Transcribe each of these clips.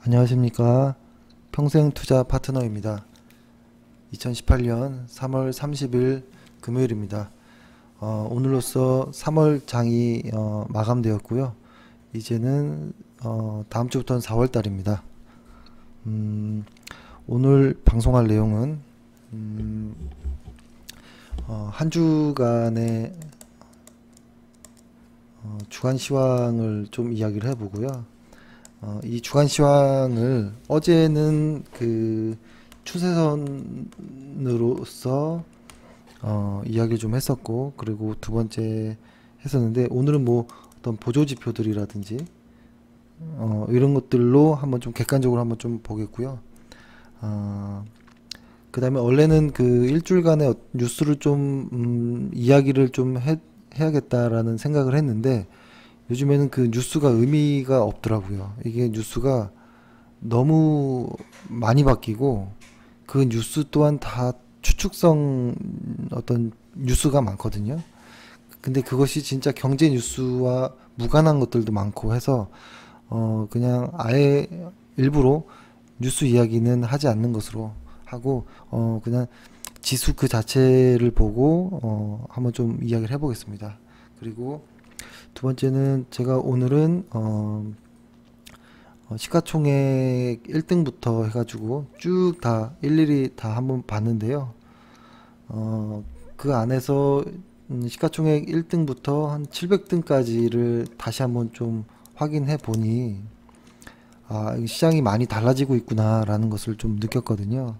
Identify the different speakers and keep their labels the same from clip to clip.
Speaker 1: 안녕하십니까. 평생투자 파트너입니다. 2018년 3월 30일 금요일입니다. 오늘로써 3월 장이 마감되었고요. 이제는 다음 주부터는 4월 달입니다. 오늘 방송할 내용은 한 주간의 주간 시황을 좀 이야기를 해보고요. 이 주간 시황을 어제는 그 추세선으로서 이야기를 좀 했었고, 그리고 두 번째 했었는데, 오늘은 뭐 어떤 보조 지표들이라든지 이런 것들로 한번 좀 객관적으로 한번 좀 보겠고요. 그 다음에 원래는 그 일주일간의 뉴스를 좀 이야기를 좀 해야겠다라는 생각을 했는데, 요즘에는 그 뉴스가 의미가 없더라고요. 이게 뉴스가 너무 많이 바뀌고, 그 뉴스 또한 다 추측성 어떤 뉴스가 많거든요. 근데 그것이 진짜 경제 뉴스와 무관한 것들도 많고 해서 그냥 아예 일부러 뉴스 이야기는 하지 않는 것으로 하고, 그냥 지수 그 자체를 보고 한번 좀 이야기를 해보겠습니다. 그리고 두 번째는 제가 오늘은 시가총액 1등부터 해가지고 쭉 다 일일이 다 한번 봤는데요. 그 안에서 시가총액 1등부터 한 700등까지를 다시 한번 좀 확인해 보니, 시장이 많이 달라지고 있구나 라는 것을 좀 느꼈거든요.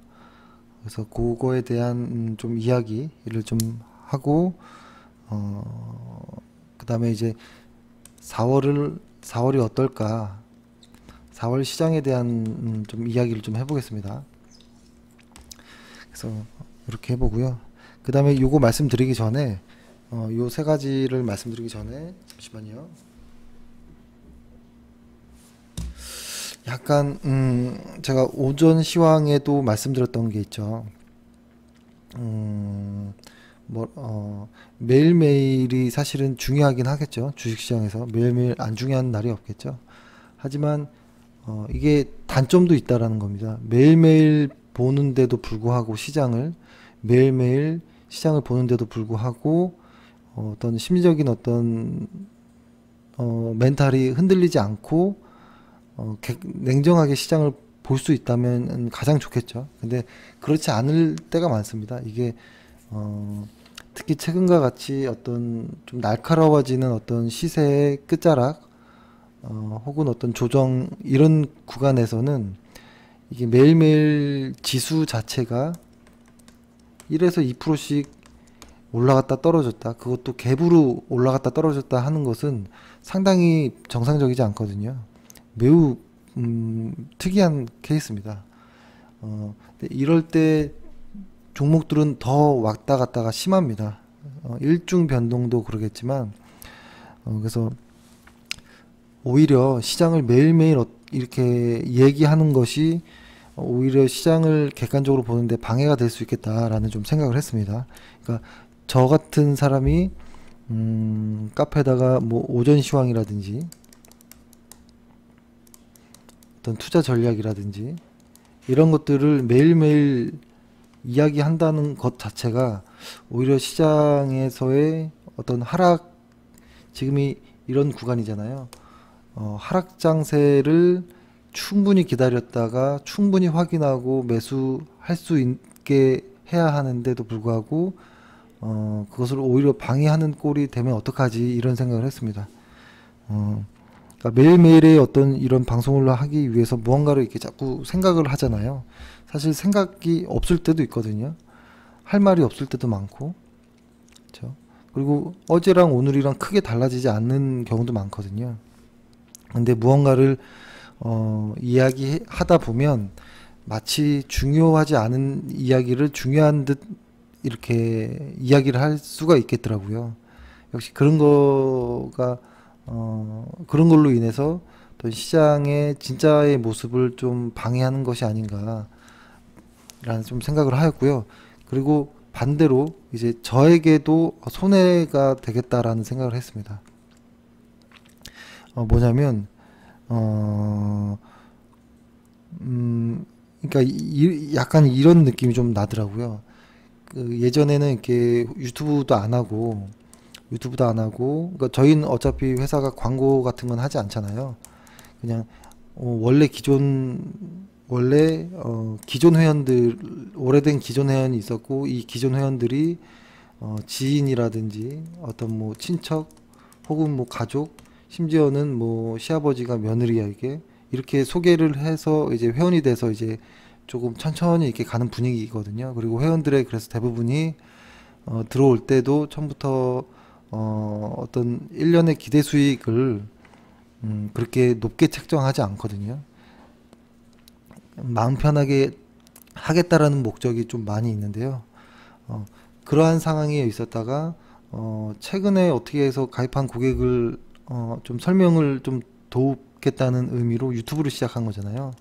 Speaker 1: 그래서 그거에 대한 좀 이야기를 좀 하고, 그 다음에 이제 4월이 어떨까, 4월 시장에 대한 좀 이야기를 좀 해보겠습니다. 그래서 이렇게 해보고요. 그 다음에 요거 말씀드리기 전에 요 세 가지를 말씀드리기 전에 잠시만요. 약간 제가 오전 시황에도 말씀드렸던 게 있죠. 매일매일이 사실은 중요하긴 하겠죠. 주식시장에서 매일매일 안 중요한 날이 없겠죠. 하지만 이게 단점도 있다라는 겁니다. 매일매일 보는데도 불구하고 매일매일 시장을 보는데도 불구하고 어떤 심리적인 어떤 멘탈이 흔들리지 않고 냉정하게 시장을 볼 수 있다면 가장 좋겠죠. 근데 그렇지 않을 때가 많습니다. 이게 특히 최근과 같이 어떤 좀 날카로워지는 어떤 시세의 끝자락, 혹은 어떤 조정, 이런 구간에서는 이게 매일매일 지수 자체가 1에서 2%씩 올라갔다 떨어졌다, 그것도 갭으로 올라갔다 떨어졌다 하는 것은 상당히 정상적이지 않거든요. 매우 특이한 케이스입니다. 이럴 때 종목들은 더 왔다 갔다가 심합니다. 일중 변동도 그러겠지만, 그래서 오히려 시장을 매일매일 이렇게 얘기하는 것이 오히려 시장을 객관적으로 보는데 방해가 될 수 있겠다라는 좀 생각을 했습니다. 그러니까 저 같은 사람이 카페에다가 뭐 오전 시황이라든지 어떤 투자 전략이라든지 이런 것들을 매일매일 이야기한다는 것 자체가 오히려 시장에서의 어떤 하락, 지금이 이런 구간이잖아요. 하락 장세를 충분히 기다렸다가 충분히 확인하고 매수할 수 있게 해야 하는데도 불구하고 그것을 오히려 방해하는 꼴이 되면 어떡하지, 이런 생각을 했습니다. 그러니까 매일매일의 어떤 이런 방송을 하기 위해서 무언가를 이렇게 자꾸 생각을 하잖아요. 사실 생각이 없을 때도 있거든요. 할 말이 없을 때도 많고, 그렇죠? 그리고 어제랑 오늘이랑 크게 달라지지 않는 경우도 많거든요. 근데 무언가를 이야기하다 보면 마치 중요하지 않은 이야기를 중요한 듯 이렇게 이야기를 할 수가 있겠더라고요. 역시 그런 거가 그런 걸로 인해서 또 시장의 진짜의 모습을 좀 방해하는 것이 아닌가 라는 좀 생각을 하였고요. 그리고 반대로 이제 저에게도 손해가 되겠다라는 생각을 했습니다. 뭐냐면 그러니까 약간 이런 느낌이 좀 나더라고요. 그 예전에는 이렇게 그러니까 저희는 어차피 회사가 광고 같은 건 하지 않잖아요. 그냥 기존 회원들, 오래된 기존 회원이 있었고, 이 기존 회원들이 지인이라든지 어떤 뭐 친척 혹은 뭐 가족, 심지어는 뭐 시아버지가 며느리에게 이렇게 소개를 해서 이제 회원이 돼서 이제 조금 천천히 이렇게 가는 분위기거든요. 그리고 회원들의 그래서 대부분이 들어올 때도 처음부터 어떤 1년의 기대 수익을 그렇게 높게 책정하지 않거든요. 마음 편하게 하겠다라는 목적이 좀 많이 있는데요. 그러한 상황에 있었다가 최근에 어떻게 해서 가입한 고객을 좀 설명을 좀 돕겠다는 의미로 유튜브를 시작한 거잖아요.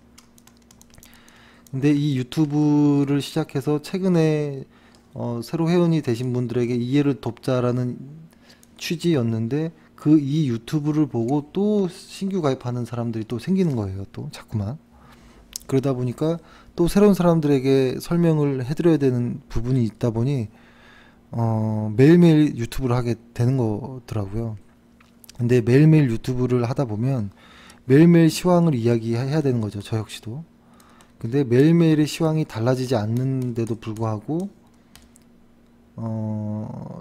Speaker 1: 근데 이 유튜브를 시작해서 최근에 새로 회원이 되신 분들에게 이해를 돕자라는 취지였는데 그 이 유튜브를 보고 또 신규 가입하는 사람들이 또 생기는 거예요. 또 자꾸만. 그러다 보니까 또 새로운 사람들에게 설명을 해드려야 되는 부분이 있다 보니 매일매일 유튜브를 하게 되는 거더라고요. 근데 매일매일 유튜브를 하다 보면 매일매일 시황을 이야기해야 되는 거죠. 저 역시도. 근데 매일매일의 시황이 달라지지 않는데도 불구하고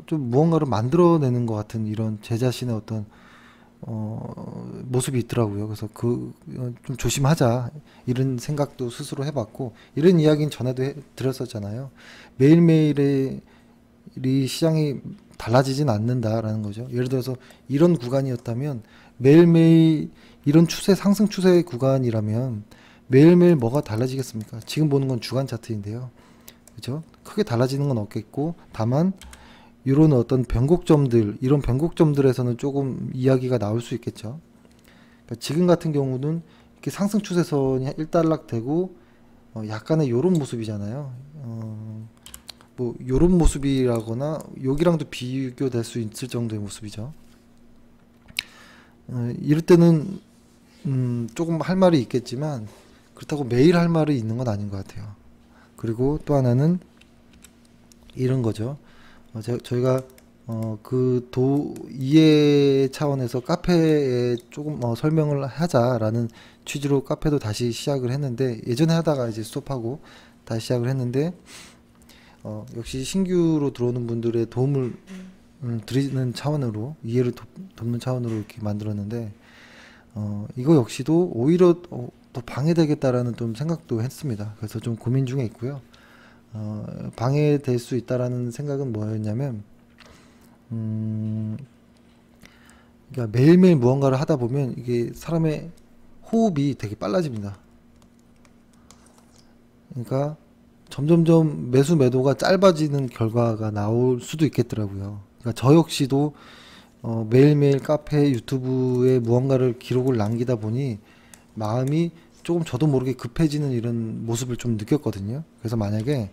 Speaker 1: 좀 무언가를 만들어내는 것 같은 이런 제 자신의 어떤 모습이 있더라고요. 그래서 좀 조심하자 이런 생각도 스스로 해봤고 이런 이야기는 전에도 드렸었잖아요. 매일매일의 이 시장이 달라지진 않는다라는 거죠. 예를 들어서 이런 구간이었다면 매일매일 이런 상승 추세 구간이라면 매일매일 뭐가 달라지겠습니까? 지금 보는 건 주간 차트인데요. 그죠? 크게 달라지는 건 없겠고 다만 이런 어떤 이런 변곡점들에서는 조금 이야기가 나올 수 있겠죠. 그러니까 지금 같은 경우는 이렇게 상승 추세선이 일단락되고 약간의 요런 모습이잖아요. 뭐 요런 모습이라거나 여기랑도 비교될 수 있을 정도의 모습이죠. 이럴 때는 조금 할 말이 있겠지만 그렇다고 매일 할 말이 있는 건 아닌 것 같아요. 그리고 또 하나는 이런 거죠. 저희가 이해 차원에서 카페에 조금 설명을 하자라는 취지로 카페도 다시 시작을 했는데 예전에 하다가 이제 스톱하고 다시 시작을 했는데 역시 신규로 들어오는 분들의 도움을 드리는 차원으로 이해를 돕는 차원으로 이렇게 만들었는데 이거 역시도 오히려 더 방해되겠다라는 좀 생각도 했습니다. 그래서 좀 고민 중에 있고요. 방해될 수 있다라는 생각은 뭐였냐면 그러니까 매일매일 무언가를 하다 보면 이게 사람의 호흡이 되게 빨라집니다. 그러니까 점점점 매도가 짧아지는 결과가 나올 수도 있겠더라고요. 그러니까 저 역시도 매일매일 카페, 유튜브에 무언가를 기록을 남기다 보니 마음이 조금 저도 모르게 급해지는 이런 모습을 좀 느꼈거든요. 그래서 만약에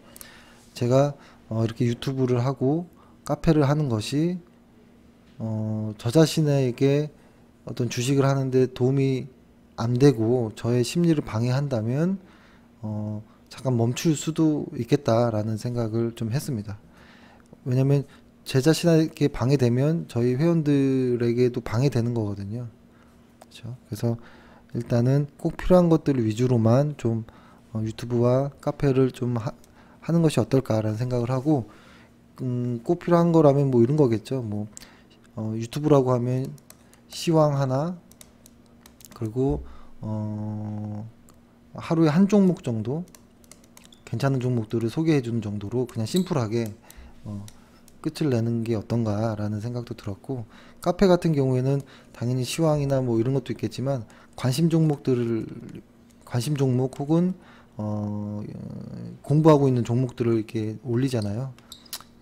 Speaker 1: 제가 이렇게 유튜브를 하고 카페를 하는 것이 저 자신에게 어떤 주식을 하는데 도움이 안 되고 저의 심리를 방해한다면 잠깐 멈출 수도 있겠다라는 생각을 좀 했습니다. 왜냐면 제 자신에게 방해되면 저희 회원들에게도 방해되는 거거든요. 그렇죠? 그래서 일단은 꼭 필요한 것들 위주로만 좀 유튜브와 카페를 좀 하는 것이 어떨까라는 생각을 하고 꼭 필요한 거라면 뭐 이런 거겠죠. 뭐 유튜브라고 하면 시황 하나 그리고 하루에 한 종목 정도 괜찮은 종목들을 소개해 주는 정도로 그냥 심플하게 끝을 내는 게 어떤가라는 생각도 들었고 카페 같은 경우에는 당연히 시황이나 뭐 이런 것도 있겠지만 관심 종목 혹은 공부하고 있는 종목들을 이렇게 올리잖아요.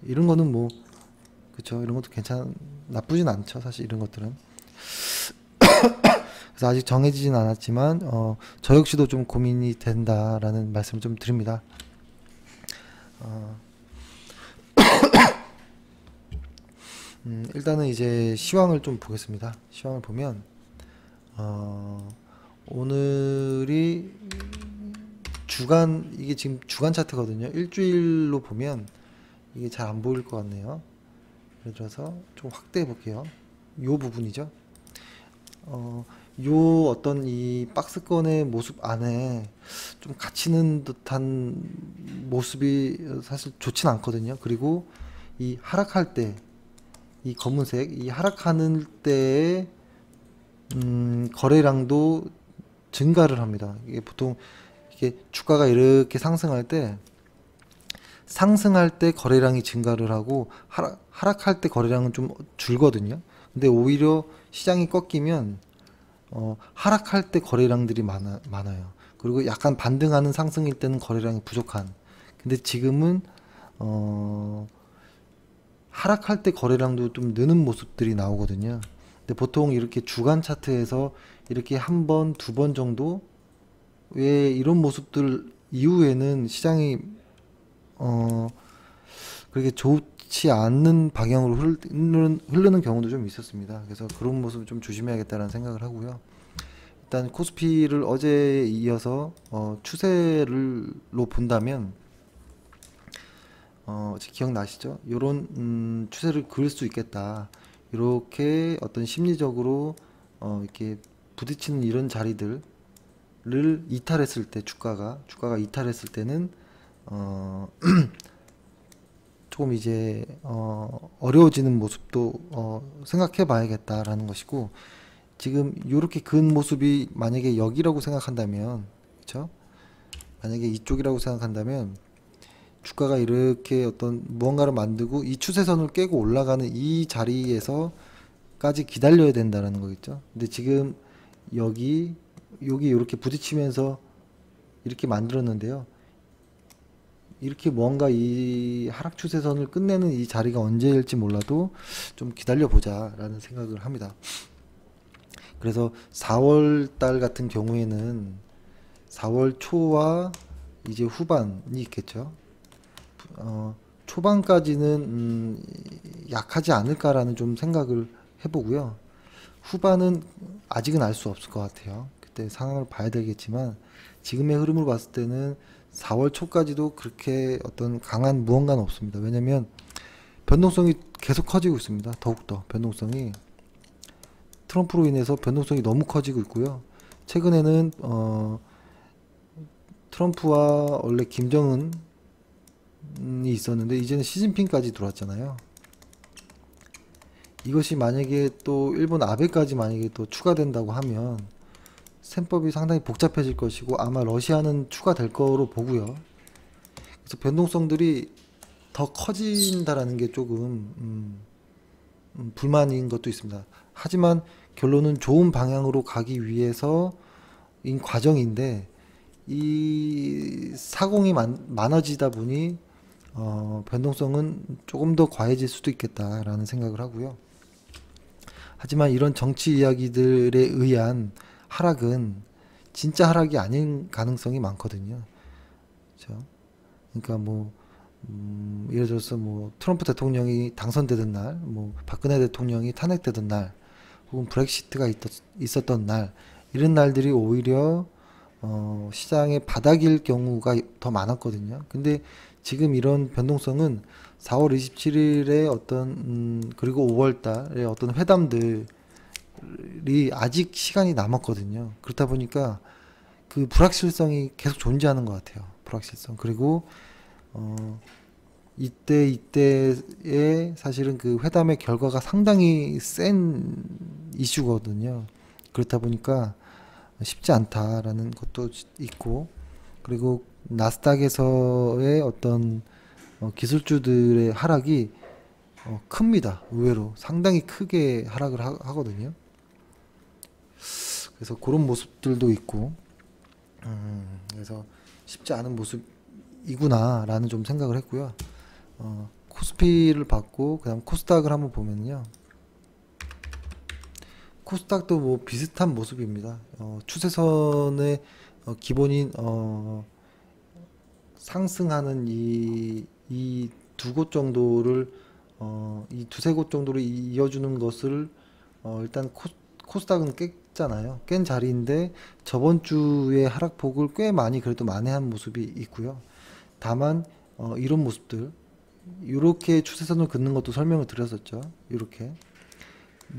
Speaker 1: 이런 거는 뭐 그쵸, 이런 것도 나쁘진 않죠. 사실 이런 것들은. 그래서 아직 정해지진 않았지만 저 역시도 좀 고민이 된다라는 말씀을 좀 드립니다. 일단은 이제 시황을 좀 보겠습니다. 시황을 보면 오늘이 주간, 이게 지금 주간 차트거든요. 일주일로 보면 이게 잘 안 보일 것 같네요. 예를 들어서 좀 확대해 볼게요. 요 부분이죠. 요 어떤 이 박스권의 모습 안에 좀 갇히는 듯한 모습이 사실 좋진 않거든요. 그리고 이 하락할 때, 이 검은색, 이 하락하는 때에 거래량도 증가를 합니다. 이게 보통 이게 주가가 이렇게 상승할 때 거래량이 증가를 하고 하락할 때 거래량은 좀 줄거든요. 근데 오히려 시장이 꺾이면 하락할 때 거래량들이 많아요. 그리고 약간 반등하는 상승일 때는 거래량이 부족한. 근데 지금은 하락할 때 거래량도 좀 느는 모습들이 나오거든요. 근데 보통 이렇게 주간 차트에서 이렇게 한 번, 두 번 정도 왜 이런 모습들 이후에는 시장이 그렇게 좋지 않는 방향으로 흐르는 경우도 좀 있었습니다. 그래서 그런 모습을 좀 조심해야겠다는 생각을 하고요. 일단 코스피를 어제에 이어서 추세로 본다면 기억나시죠? 요런 추세를 그을 수 있겠다. 이렇게 어떤 심리적으로 이렇게 부딪히는 이런 자리들을 이탈했을 때 주가가 이탈했을 때는 조금 이제 어려워지는 모습도 생각해 봐야겠다라는 것이고, 지금 이렇게 그은 모습이 만약에 여기라고 생각한다면, 그렇죠? 만약에 이쪽이라고 생각한다면 주가가 이렇게 어떤 무언가를 만들고 이 추세선을 깨고 올라가는 이 자리에서까지 기다려야 된다는 거겠죠. 근데 지금 여기 이렇게 부딪히면서 이렇게 만들었는데요. 이렇게 뭔가 이 하락 추세선을 끝내는 이 자리가 언제일지 몰라도 좀 기다려 보자라는 생각을 합니다. 그래서 4월 달 같은 경우에는 4월 초와 이제 후반이 있겠죠. 초반까지는 약하지 않을까라는 좀 생각을 해보고요. 후반은 아직은 알 수 없을 것 같아요. 그때 상황을 봐야 되겠지만 지금의 흐름을 봤을 때는 4월 초까지도 그렇게 어떤 강한 무언가는 없습니다. 왜냐면 변동성이 계속 커지고 있습니다. 더욱더 변동성이 트럼프로 인해서 변동성이 너무 커지고 있고요. 최근에는 트럼프와 원래 김정은이 있었는데 이제는 시진핑까지 들어왔잖아요. 이것이 만약에 또 일본 아베까지 만약에 또 추가된다고 하면 셈법이 상당히 복잡해질 것이고 아마 러시아는 추가될 거로 보고요. 그래서 변동성들이 더 커진다라는 게 조금 불만인 것도 있습니다. 하지만 결론은 좋은 방향으로 가기 위해서인 과정인데 이 사공이 많아지다 보니 변동성은 조금 더 과해질 수도 있겠다라는 생각을 하고요. 하지만 이런 정치 이야기들에 의한 하락은 진짜 하락이 아닌 가능성이 많거든요. 그렇죠? 그러니까 뭐 예를 들어서 뭐 트럼프 대통령이 당선되던 날, 뭐 박근혜 대통령이 탄핵되던 날, 혹은 브렉시트가 있었던 날, 이런 날들이 오히려 시장의 바닥일 경우가 더 많았거든요. 근데 지금 이런 변동성은 4월 27일에 어떤 그리고 5월 달에 어떤 회담들이 아직 시간이 남았거든요. 그렇다 보니까 그 불확실성이 계속 존재하는 것 같아요. 불확실성. 그리고 이때에 사실은 그 회담의 결과가 상당히 센 이슈거든요. 그렇다 보니까 쉽지 않다라는 것도 있고, 그리고 나스닥에서의 어떤 기술주들의 하락이 큽니다. 의외로 상당히 크게 하락을 하거든요. 그래서 그런 모습들도 있고, 그래서 쉽지 않은 모습이구나라는 좀 생각을 했고요. 코스피를 봤고 그다음 코스닥을 한번 보면요. 코스닥도 뭐 비슷한 모습입니다. 추세선의 기본인 상승하는 이 두 곳 정도를 이 두세 곳 정도로 이어주는 것을 일단 코스닥은 깼잖아요. 깬 자리인데 저번 주에 하락폭을 꽤 많이 그래도 만회한 모습이 있고요. 다만 이런 모습들 이렇게 추세선을 긋는 것도 설명을 드렸었죠. 이렇게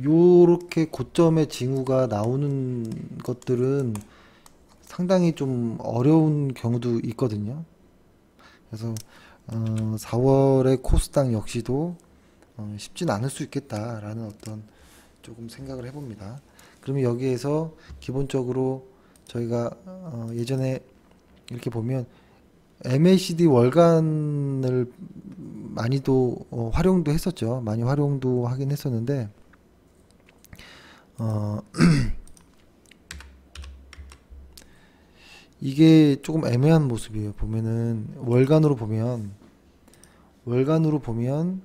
Speaker 1: 요렇게 고점의 징후가 나오는 것들은 상당히 좀 어려운 경우도 있거든요. 그래서 4월의 코스닥 역시도 쉽진 않을 수 있겠다라는 어떤 조금 생각을 해봅니다. 그러면 여기에서 기본적으로 저희가 예전에 이렇게 보면 MACD 월간을 많이도 활용도 했었죠. 많이 활용도 하긴 했었는데 어, 이게 조금 애매한 모습이에요. 보면은 월간으로 보면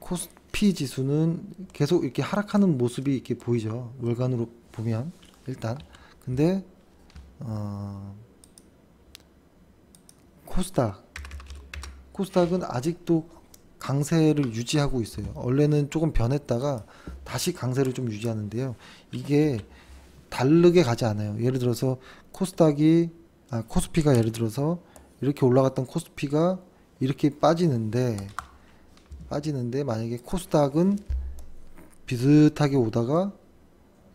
Speaker 1: 코스피 지수는 계속 이렇게 하락하는 모습이 이렇게 보이죠. 월간으로 보면 일단 근데 어, 코스닥은 아직도 강세를 유지하고 있어요. 원래는 조금 변했다가 다시 강세를 좀 유지하는데요. 이게 다르게 가지 않아요. 예를 들어서 코스피가 예를 들어서 이렇게 올라갔던 코스피가 이렇게 빠지는데 만약에 코스닥은 비슷하게 오다가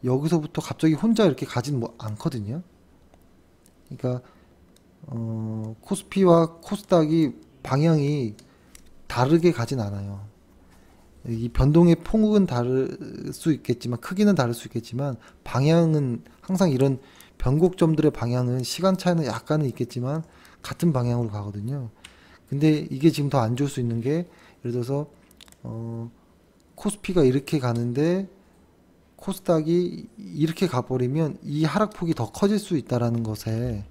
Speaker 1: 여기서부터 갑자기 혼자 이렇게 가진 뭐 않거든요. 그러니까 코스피와 코스닥이 방향이 다르게 가진 않아요. 이 변동의 폭은 다를 수 있겠지만 크기는 다를 수 있겠지만 방향은 항상 이런 변곡점들의 방향은 시간 차이는 약간은 있겠지만 같은 방향으로 가거든요. 근데 이게 지금 더 안 좋을 수 있는 게 예를 들어서 코스피가 이렇게 가는데 코스닥이 이렇게 가버리면 이 하락폭이 더 커질 수 있다라는 것에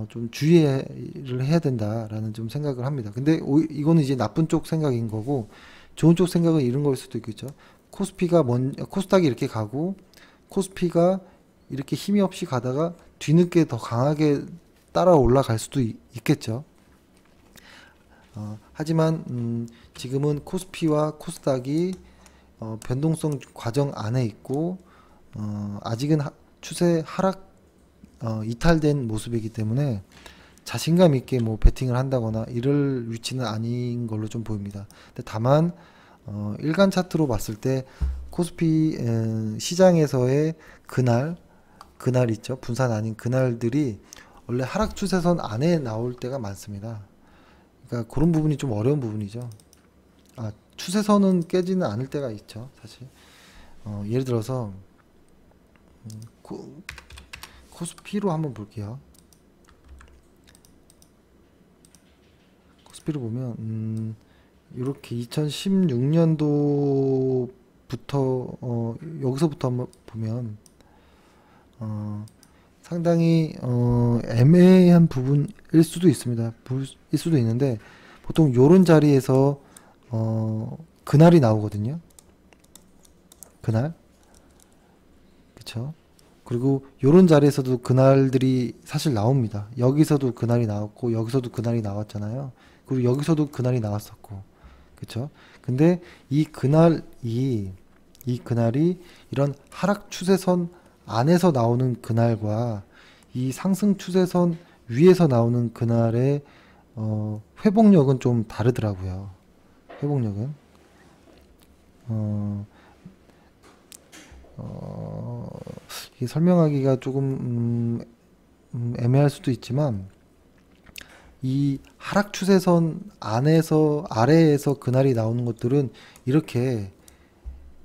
Speaker 1: 좀 주의를 해야 된다라는 좀 생각을 합니다. 근데 이거는 이제 나쁜 쪽 생각인 거고 좋은 쪽 생각은 이런 거일 수도 있겠죠. 코스닥이 이렇게 가고 코스피가 이렇게 힘이 없이 가다가 뒤늦게 더 강하게 따라 올라갈 수도 있겠죠. 하지만 지금은 코스피와 코스닥이 변동성 과정 안에 있고 아직은 추세 하락 이탈된 모습이기 때문에 자신감 있게 뭐 베팅을 한다거나 이럴 위치는 아닌 걸로 좀 보입니다. 근데 다만 일간 차트로 봤을 때 코스피 시장에서의 그날 있죠. 분산 아닌 그날들이 원래 하락 추세선 안에 나올 때가 많습니다. 그러니까 그런 부분이 좀 어려운 부분이죠. 추세선은 깨지는 않을 때가 있죠. 사실 예를 들어서 코스피로 한번 볼게요. 코스피를 보면 이렇게 2016년도부터 여기서부터 한번 보면 상당히 애매한 부분일 수도 있습니다. 일 수도 있는데 보통 요런 자리에서 그날이 나오거든요. 그날. 그쵸? 그리고 요런 자리에서도 그날들이 사실 나옵니다. 여기서도 그날이 나왔고 여기서도 그날이 나왔잖아요. 그리고 여기서도 그날이 나왔었고. 그쵸? 근데 이 그날이 이런 하락 추세선 안에서 나오는 그날과 이 상승 추세선 위에서 나오는 그날의 회복력은 좀 다르더라고요. 회복력은 이게 설명하기가 조금 애매할 수도 있지만 이 하락 추세선 아래에서 그날이 나오는 것들은 이렇게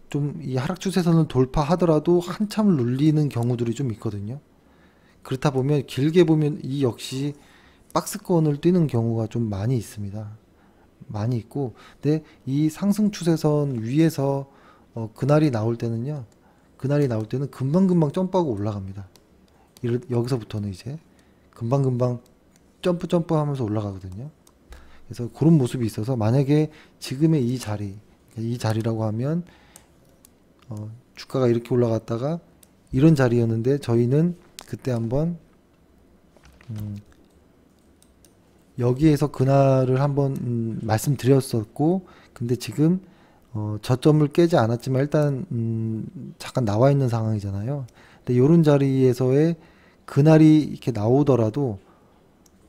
Speaker 1: 좀 이 하락 추세선을 돌파하더라도 한참 눌리는 경우들이 좀 있거든요. 그렇다 보면 길게 보면 이 역시 박스권을 뛰는 경우가 좀 많이 있습니다. 많이 있고, 근데 이 상승 추세선 위에서 그날이 나올 때는 금방금방 점프하고 올라갑니다. 여기서부터는 이제 금방금방 점프 하면서 올라가거든요. 그래서 그런 모습이 있어서 만약에 지금의 이 자리라고 하면 주가가 이렇게 올라갔다가 이런 자리였는데 저희는 그때 한번 여기에서 그날을 한번 말씀드렸었고, 근데 지금 저점을 깨지 않았지만 일단 잠깐 나와 있는 상황이잖아요. 근데 요런 자리에서의 그날이 이렇게 나오더라도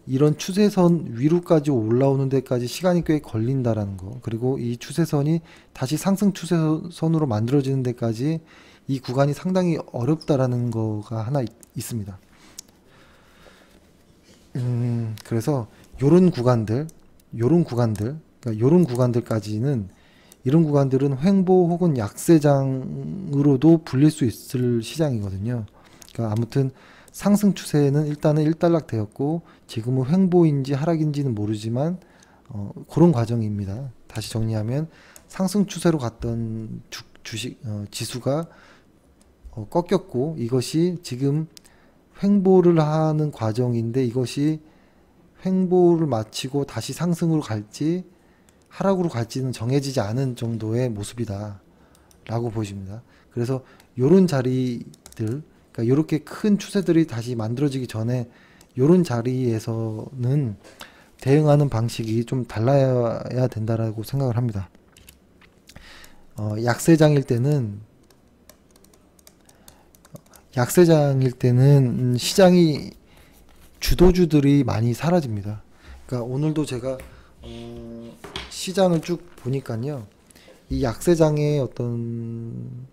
Speaker 1: 이런 추세선 위로까지 올라오는 데까지 시간이 꽤 걸린다라는 거, 그리고 이 추세선이 다시 상승 추세선으로 만들어지는 데까지 이 구간이 상당히 어렵다라는 거가 하나 있습니다. 그래서 요런 구간들, 그러니까 요런 구간들까지는, 이런 구간들은 횡보 혹은 약세장으로도 불릴 수 있을 시장이거든요. 그러니까 아무튼 상승 추세는 일단은 일단락 되었고, 지금은 횡보인지 하락인지는 모르지만 그런 과정입니다. 다시 정리하면 상승 추세로 갔던 지수가 꺾였고, 이것이 지금 횡보를 하는 과정인데, 이것이 횡보를 마치고 다시 상승으로 갈지 하락으로 갈지는 정해지지 않은 정도의 모습이다 라고 보십니다. 그래서 요런 자리들, 그러니까 요렇게 큰 추세들이 다시 만들어지기 전에 요런 자리에서는 대응하는 방식이 좀 달라야 된다라고 생각을 합니다. 약세장일 때는 시장이 주도주들이 많이 사라집니다. 그러니까 오늘도 제가 시장을 쭉 보니까요, 이 약세장의 어떤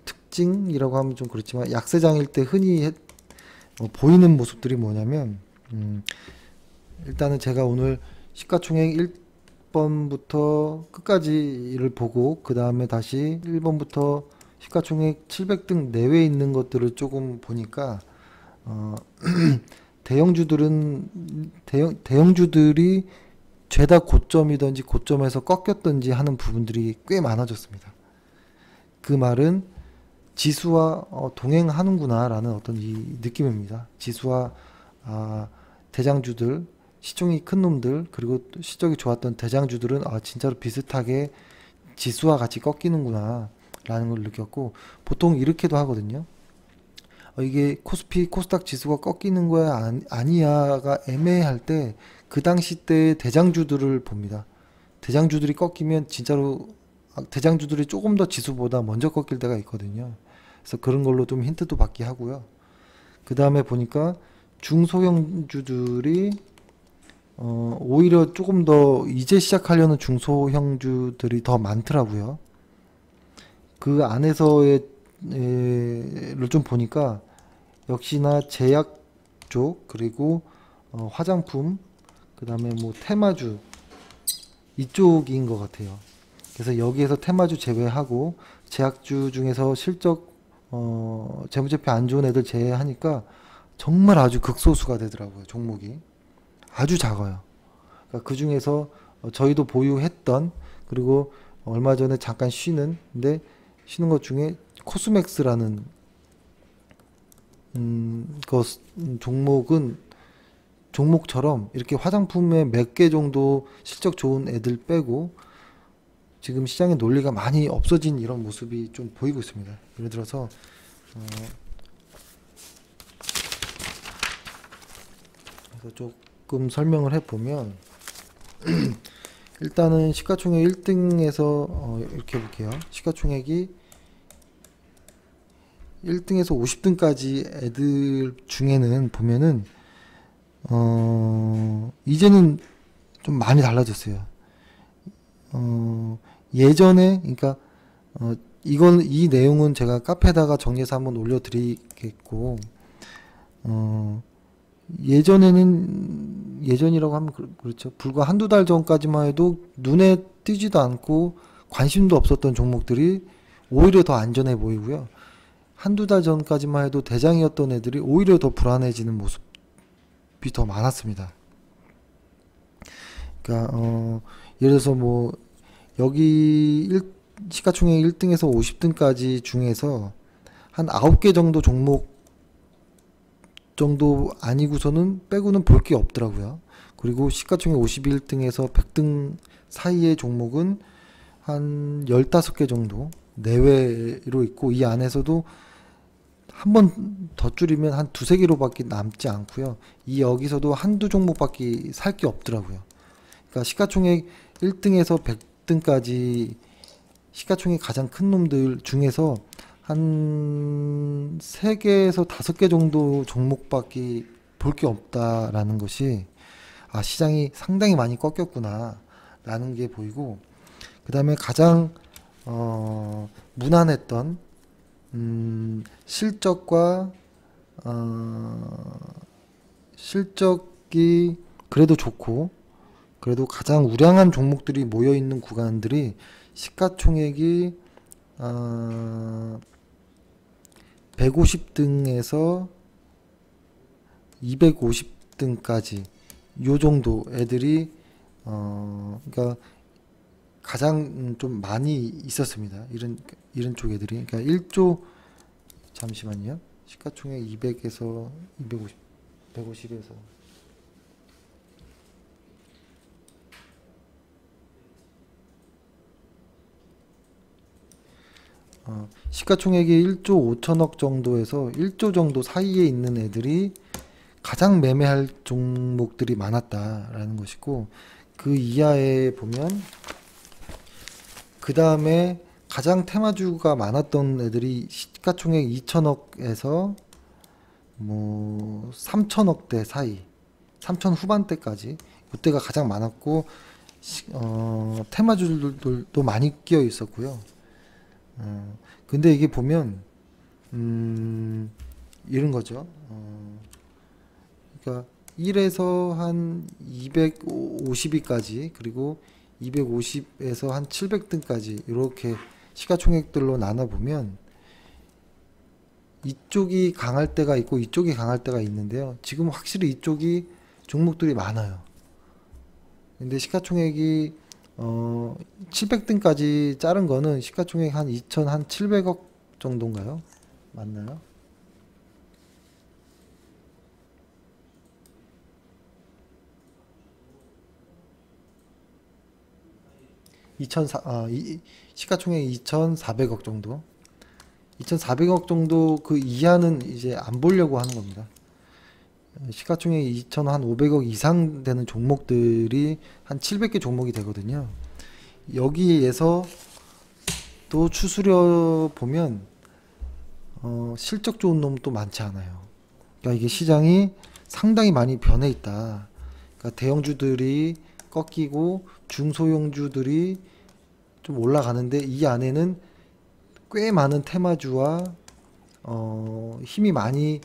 Speaker 1: 특징이라고 하면 좀 그렇지만, 약세장일 때 흔히 보이는 모습들이 뭐냐면, 일단은 제가 오늘 시가총액 1번부터 끝까지를 보고, 그 다음에 다시 1번부터 시가총액 700등 내외에 있는 것들을 조금 보니까 대형주들이 죄다 고점이든지 고점에서 꺾였든지 하는 부분들이 꽤 많아졌습니다. 그 말은 지수와 동행하는구나 라는 어떤 이 느낌입니다. 지수와 대장주들, 시총이 큰 놈들, 그리고 실적이 좋았던 대장주들은 진짜로 비슷하게 지수와 같이 꺾이는구나 라는 걸 느꼈고, 보통 이렇게도 하거든요. 이게 코스피, 코스닥 지수가 꺾이는 거야 아니야가 애매할 때 그 당시 때 대장주들을 봅니다. 대장주들이 꺾이면 진짜로 대장주들이 조금 더 지수보다 먼저 꺾일 때가 있거든요. 그래서 그런 걸로 좀 힌트도 받게 하고요. 그 다음에 보니까 중소형주들이 오히려 조금 더 이제 시작하려는 중소형주들이 더 많더라고요. 그 안에서의 를 좀 보니까 역시나 제약 쪽, 그리고 화장품, 그 다음에 뭐 테마주 이쪽인 것 같아요. 그래서 여기에서 테마주 제외하고 제약주 중에서 실적 재무제표 안 좋은 애들 제외하니까 정말 아주 극소수가 되더라고요. 종목이 아주 작아요. 그러니까 그 중에서 저희도 보유했던, 그리고 얼마 전에 잠깐 쉬는 것 중에 코스맥스라는 종목처럼 이렇게 화장품에 몇 개 정도 실적 좋은 애들 빼고 지금 시장의 논리가 많이 없어진 이런 모습이 좀 보이고 있습니다. 예를 들어서 그래서 조금 설명을 해보면 일단은 시가총액 1등에서 이렇게 볼게요. 시가총액이 1등에서 50등까지 애들 중에는 보면은 이제는 좀 많이 달라졌어요. 예전에, 그러니까 이 내용은 제가 카페에다가 정리해서 한번 올려드리겠고, 예전이라고 하면 그렇죠. 불과 한두 달 전까지만 해도 눈에 띄지도 않고 관심도 없었던 종목들이 오히려 더 안전해 보이고요. 한두 달 전까지만 해도 대장이었던 애들이 오히려 더 불안해지는 모습이 더 많았습니다. 그러니까 예를 들어서 뭐 여기 시가총액 1등에서 50등까지 중에서 한 9개 정도 종목 정도 아니고서는 빼고는 볼 게 없더라고요. 그리고 시가총액 51등에서 100등 사이의 종목은 한 15개 정도 내외로 있고, 이 안에서도 한 번 더 줄이면 한 두세 개로밖에 남지 않고요. 이 여기서도 한두 종목밖에 살 게 없더라고요. 그러니까 시가총액 1등에서 100등까지 시가총액 가장 큰 놈들 중에서 한 3개에서 5개 정도 종목밖에 볼 게 없다라는 것이 아, 시장이 상당히 많이 꺾였구나 라는 게 보이고, 그 다음에 가장 무난했던 실적과 실적이 그래도 좋고 그래도 가장 우량한 종목들이 모여 있는 구간들이 시가총액이 150등에서 250등까지 요 정도 애들이 그러니까 가장 좀 많이 있었습니다. 이런 쪽 애들이. 그러니까 1조, 잠시만요. 시가총액 200에서 250, 150에서 시가총액이 1조 5천억 정도에서 1조 정도 사이에 있는 애들이 가장 매매할 종목들이 많았다라는 것이고, 그 이하에 보면 그 다음에 가장 테마주가 많았던 애들이 시가총액 2천억에서 뭐 3천억대 사이, 3천 후반대까지 이때가 가장 많았고, 테마주들도 많이 끼어 있었고요. 근데 이게 보면 이런 거죠. 그러니까 1에서 한 250위까지, 그리고 250에서 한 700등까지 이렇게 시가총액들로 나눠보면 이쪽이 강할 때가 있고 이쪽이 강할 때가 있는데요. 지금 확실히 이쪽이 종목들이 많아요. 근데 시가총액이 700등까지 자른 거는 시가총액 한 2,700억 정도인가요? 맞나요? 2,400, 시가총액 2,400억 정도. 2,400억 정도 그 이하는 이제 안 보려고 하는 겁니다. 시가총액 2,500억 이상 되는 종목들이 한 700개 종목이 되거든요. 여기에서 또 추스려 보면 실적 좋은 놈은 또 많지 않아요. 그러니까 이게 시장이 상당히 많이 변해 있다. 그러니까 대형주들이 꺾이고 중소형주들이 좀 올라가는데, 이 안에는 꽤 많은 테마주와 힘이 많이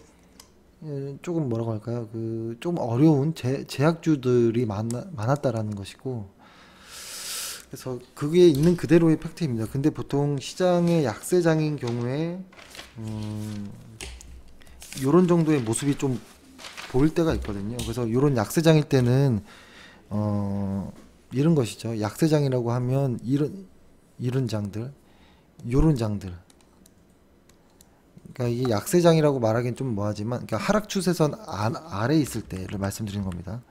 Speaker 1: 조금 뭐라고 할까요? 그 좀 어려운 제약주들이 많았다라는 것이고, 그래서 그게 있는 그대로의 팩트입니다. 근데 보통 시장의 약세장인 경우에 요런 정도의 모습이 좀 보일 때가 있거든요. 그래서 요런 약세장일 때는 이런 것이죠. 약세장이라고 하면 이런 장들, 요런 장들. 그러니까 이게 약세장이라고 말하기는 좀 뭐하지만, 그러니까 하락 추세선 아래 있을 때를 말씀드리는 겁니다.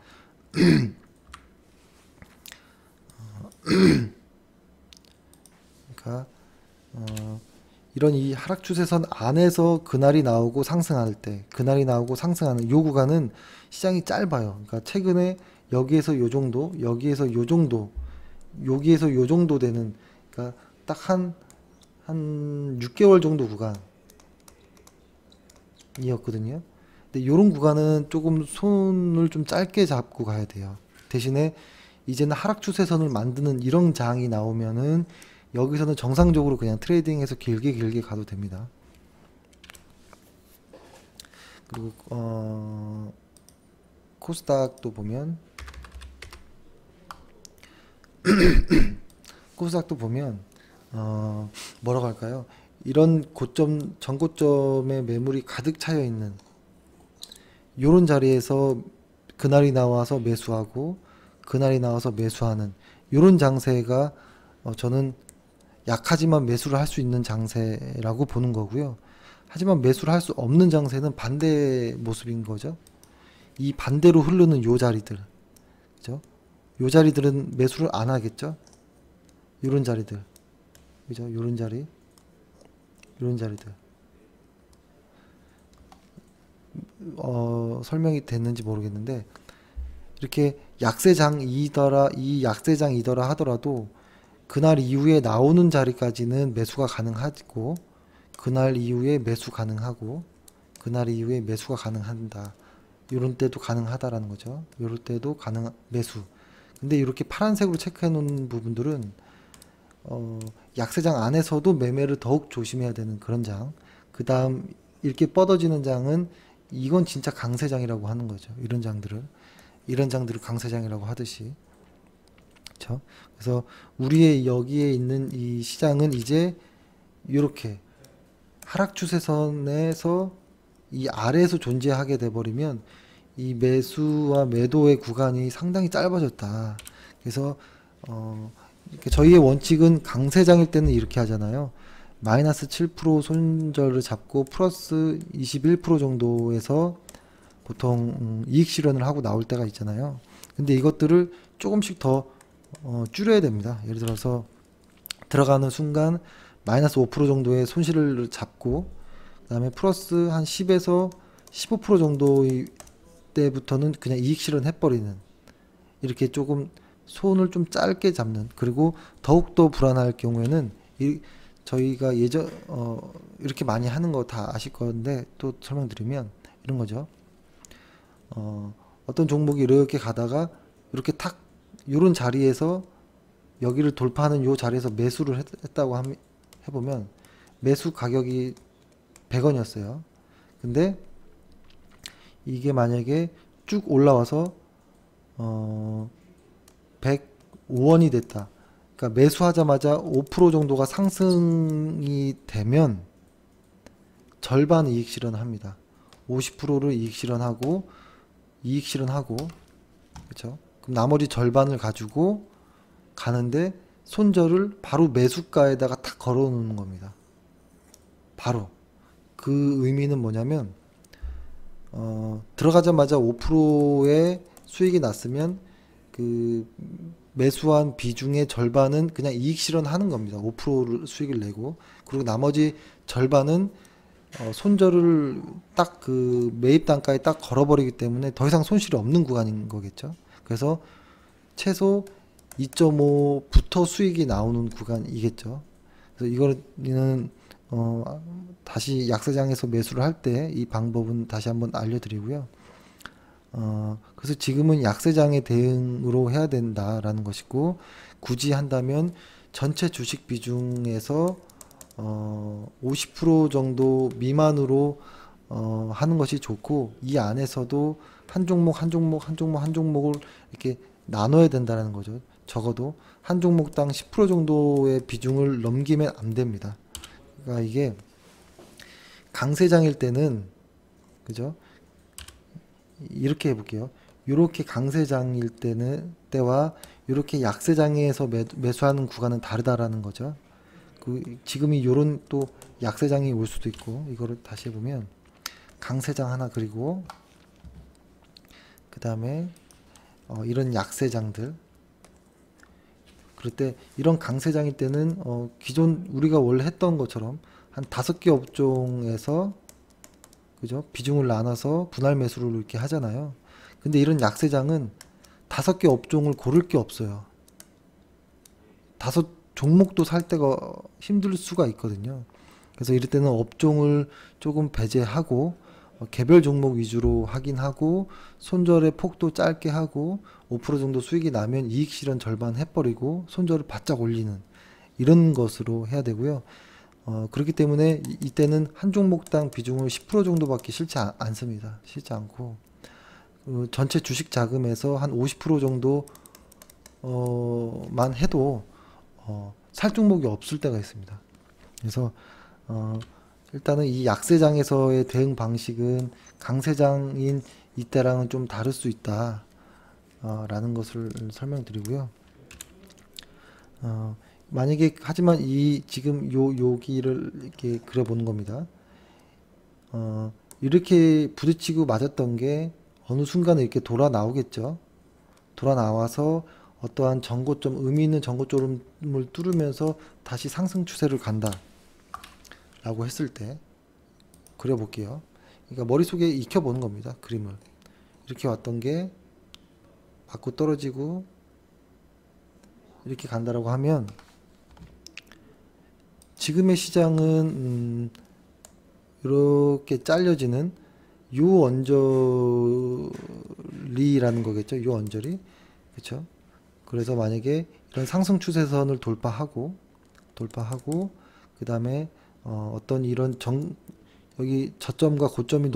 Speaker 1: 그러니까 이런 이 하락 추세선 안에서 그날이 나오고 상승할 때, 그날이 나오고 상승하는 요 구간은 시장이 짧아요. 그러니까 최근에 여기에서 요 정도, 여기에서 요 정도, 여기에서 요 정도 되는, 그러니까 딱 한 6개월 정도 구간이었거든요. 근데 요런 구간은 조금 손을 좀 짧게 잡고 가야 돼요. 대신에 이제는 하락 추세선을 만드는 이런 장이 나오면은 여기서는 정상적으로 그냥 트레이딩해서 길게 가도 됩니다. 그리고 코스닥도 보면 코스닥도 보면 뭐라고 할까요? 이런 고점, 전고점에 매물이 가득 차여 있는 요런 자리에서 그날이 나와서 매수하고 그날이 나와서 매수하는 요런 장세가 저는 약하지만 매수를 할 수 있는 장세라고 보는 거고요. 하지만 매수를 할 수 없는 장세는 반대 모습인 거죠. 이 반대로 흐르는 요 자리들, 그죠? 요 자리들은 매수를 안 하겠죠. 요런 자리들, 그죠? 요런 자리, 요런 자리들. 설명이 됐는지 모르겠는데, 이렇게 약세장이더라, 이 약세장이더라 하더라도 그날 이후에 나오는 자리까지는 매수가 가능하고, 그날 이후에 매수 가능하고, 그날 이후에 매수가 가능한다. 요런 때도 가능하다라는 거죠. 요럴 때도 매수. 근데 이렇게 파란색으로 체크해 놓은 부분들은 약세장 안에서도 매매를 더욱 조심해야 되는 그런 장. 그 다음 이렇게 뻗어지는 장은 이건 진짜 강세장이라고 하는 거죠. 이런 장들을 강세장이라고 하듯이. 그렇죠? 그래서 우리의 여기에 있는 이 시장은 이제 이렇게 하락 추세선에서 이 아래에서 존재하게 돼 버리면 이 매수와 매도의 구간이 상당히 짧아졌다. 그래서 이렇게 저희의 원칙은 강세장일 때는 이렇게 하잖아요. 마이너스 7% 손절을 잡고 플러스 21% 정도에서 보통 이익 실현을 하고 나올 때가 있잖아요. 근데 이것들을 조금씩 더 줄여야 됩니다. 예를 들어서 들어가는 순간 마이너스 5% 정도의 손실을 잡고, 그 다음에 플러스 한 10에서 15% 정도의 때부터는 그냥 이익 실현 해버리는, 이렇게 조금 손을 좀 짧게 잡는. 그리고 더욱더 불안할 경우에는 저희가 이렇게 많이 하는 거 다 아실 건데 또 설명드리면 이런 거죠. 어떤 종목이 이렇게 가다가 이렇게 탁 요런 자리에서 여기를 돌파하는 요 자리에서 매수를 했다고 해보면 매수 가격이 100원이었어요. 근데 이게 만약에 쭉 올라와서 105원이 됐다. 그러니까 매수하자마자 5% 정도가 상승이 되면 절반 이익 실현합니다. 50%를 이익 실현하고 그렇죠? 그럼 나머지 절반을 가지고 가는데 손절을 바로 매수가에다가 탁 걸어 놓는 겁니다. 바로. 그 의미는 뭐냐면 들어가자마자 5%의 수익이 났으면 그 매수한 비중의 절반은 그냥 이익 실현하는 겁니다. 5%를 수익을 내고, 그리고 나머지 절반은 손절을 딱 그 매입 단가에 딱 걸어버리기 때문에 더 이상 손실이 없는 구간인 거겠죠. 그래서 최소 2.5부터 수익이 나오는 구간이겠죠. 그래서 이거는 다시 약세장에서 매수를 할 때 이 방법은 다시 한번 알려드리고요. 그래서 지금은 약세장의 대응으로 해야 된다라는 것이고, 굳이 한다면 전체 주식 비중에서 50% 정도 미만으로 하는 것이 좋고, 이 안에서도 한 종목을 이렇게 나눠야 된다는 거죠. 적어도 한 종목당 10% 정도의 비중을 넘기면 안 됩니다. 그러니까 이게 강세장일 때는, 그죠? 이렇게 해볼게요. 이렇게 강세장일 때와 이렇게 약세장에서 매수하는 구간은 다르다라는 거죠. 지금이 요런 또 약세장이 올 수도 있고, 이거를 다시 해보면 강세장 하나 그리고 그 다음에 이런 약세장들. 그럴 때 이런 강세장일 때는 기존 우리가 원래 했던 것처럼 한 5개 업종에서, 그죠? 비중을 나눠서 분할 매수를 이렇게 하잖아요. 근데 이런 약세장은 5개 업종을 고를 게 없어요. 5 종목도 살 때가 힘들 수가 있거든요. 그래서 이럴 때는 업종을 조금 배제하고 개별 종목 위주로 하긴 하고, 손절의 폭도 짧게 하고 5% 정도 수익이 나면 이익 실현 절반 해버리고 손절을 바짝 올리는 이런 것으로 해야 되고요. 그렇기 때문에 이때는 한 종목당 비중을 10% 정도밖에 실지 않습니다. 실지 않고 전체 주식 자금에서 한 50% 정도만 해도 살 종목이 없을 때가 있습니다. 그래서 일단은 이 약세장에서의 대응 방식은 강세장인 이때랑은 좀 다를 수 있다 라는 것을 설명드리고요. 만약에 하지만 지금 여기를 이렇게 그려보는 겁니다. 이렇게 부딪히고 맞았던 게 어느 순간에 이렇게 돌아 나오겠죠. 돌아 나와서 어떠한 전고점, 의미 있는 전고점을 뚫으면서 다시 상승 추세를 간다 라고 했을 때 그려볼게요. 그러니까 머릿속에 익혀보는 겁니다. 그림을. 이렇게 왔던 게 받고 떨어지고 이렇게 간다라고 하면 지금의 시장은 이렇게 잘려지는 요 언저리라는 거겠죠. 요 언저리. 그렇죠? 그래서 만약에 이런 상승 추세선을 돌파하고 그 다음에 어떤 이런 여기 저점과 고점이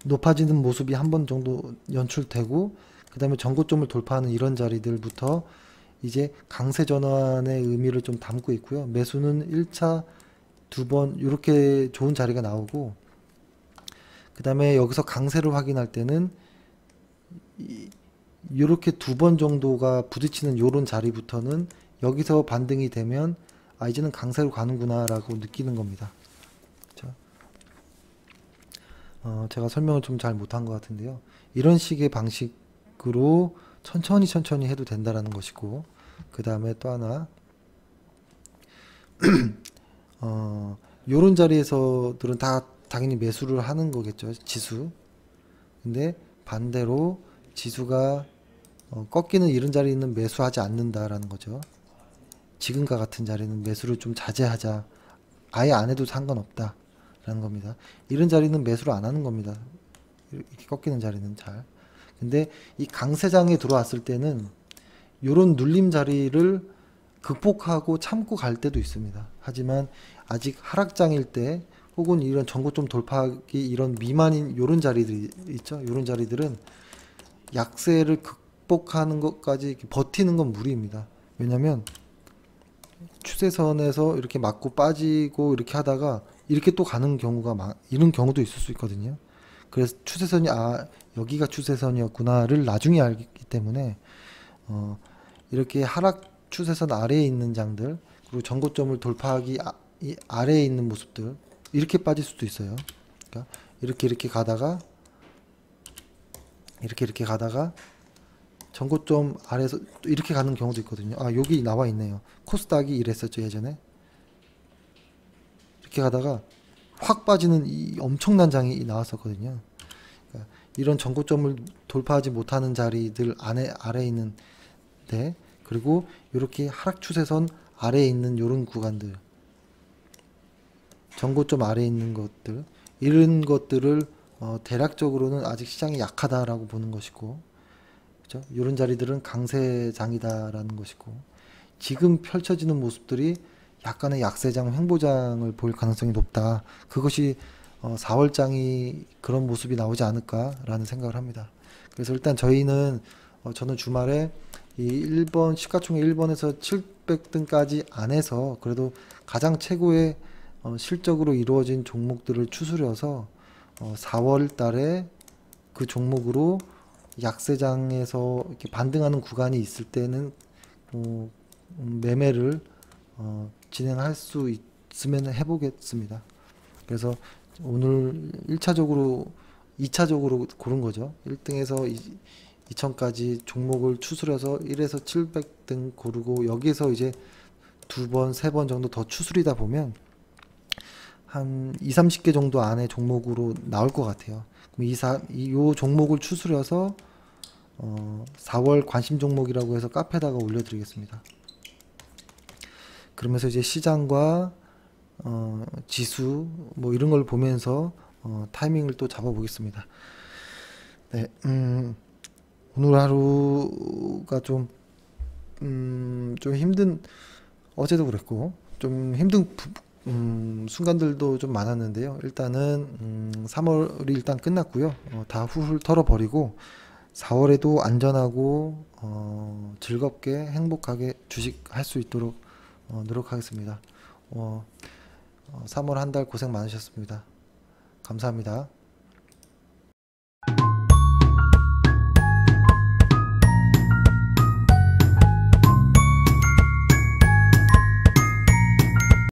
Speaker 1: 높아지는 모습이 한 번 정도 연출되고 그 다음에 전고점을 돌파하는 이런 자리들부터 이제 강세 전환의 의미를 좀 담고 있고요. 매수는 1차, 2번 이렇게 좋은 자리가 나오고 그 다음에 여기서 강세를 확인할 때는 이렇게 2번 정도가 부딪히는 요런 자리부터는 여기서 반등이 되면 아 이제는 강세로 가는구나 라고 느끼는 겁니다. 자, 제가 설명을 좀 잘 못한 것 같은데요. 이런 식의 방식으로 천천히 해도 된다라는 것이고 그 다음에 또 하나 요런 자리에서들은 다 당연히 매수를 하는 거겠죠. 지수. 근데 반대로 지수가 꺾이는 이런 자리는 매수하지 않는다라는 거죠. 지금과 같은 자리는 매수를 좀 자제하자. 아예 안 해도 상관없다 라는 겁니다. 이런 자리는 매수를 안 하는 겁니다. 이렇게 꺾이는 자리는 잘. 근데 이 강세장에 들어왔을 때는 요런 눌림 자리를 극복하고 참고 갈 때도 있습니다. 하지만 아직 하락장일 때 혹은 이런 전고점 돌파하기 이런 미만인 요런 자리들이 있죠. 요런 자리들은 약세를 극복하는 것까지 이렇게 버티는 건 무리입니다. 왜냐면 추세선에서 이렇게 맞고 빠지고 이렇게 하다가 이렇게 또 가는 경우가 이런 경우도 있을 수 있거든요. 그래서 추세선이 여기가 추세선이었구나를 나중에 알기 때문에 이렇게 하락 추세선 아래에 있는 장들 그리고 전고점을 돌파하기 아래에 있는 모습들 이렇게 빠질 수도 있어요. 그러니까 이렇게 가다가 이렇게 가다가 전고점 아래에서 또 이렇게 가는 경우도 있거든요. 여기 나와 있네요. 코스닥이 이랬었죠 예전에. 이렇게 가다가 확 빠지는 이 엄청난 장이 나왔었거든요. 그러니까 이런 전고점을 돌파하지 못하는 자리들 아래에 있는데 그리고 이렇게 하락 추세선 아래에 있는 이런 구간들 전고점 아래에 있는 것들 이런 것들을 대략적으로는 아직 시장이 약하다라고 보는 것이고 그렇죠? 이런 자리들은 강세장이다라는 것이고 지금 펼쳐지는 모습들이 약간의 약세장 횡보장을 보일 가능성이 높다. 그것이 4월장이 그런 모습이 나오지 않을까라는 생각을 합니다. 그래서 일단 저는 주말에 이 1번 시가총액 1번에서 700등까지 안에서 그래도 가장 최고의 실적으로 이루어진 종목들을 추스려서 4월 달에 그 종목으로 약세장에서 이렇게 반등하는 구간이 있을 때는 매매를 진행할 수 있으면 해보겠습니다. 그래서 오늘 1차적으로 2차적으로 고른 거죠. 1등에서 2천까지 종목을 추스려서 1에서 700등 고르고 여기에서 이제 2번, 3번 정도 더 추스리다 보면 한 2, 30개 정도 안에 종목으로 나올 것 같아요. 그럼 이 종목을 추스려서 4월 관심 종목이라고 해서 카페에다가 올려드리겠습니다. 그러면서 이제 시장과 지수 뭐 이런 걸 보면서 타이밍을 또 잡아보겠습니다. 네, 오늘 하루가 좀 힘든 어제도 그랬고 좀 힘든 순간들도 좀 많았는데요. 일단은 3월이 일단 끝났고요. 다 훌훌 털어버리고 4월에도 안전하고 즐겁게 행복하게 주식할 수 있도록 노력하겠습니다. 3월 한 달 고생 많으셨습니다. 감사합니다.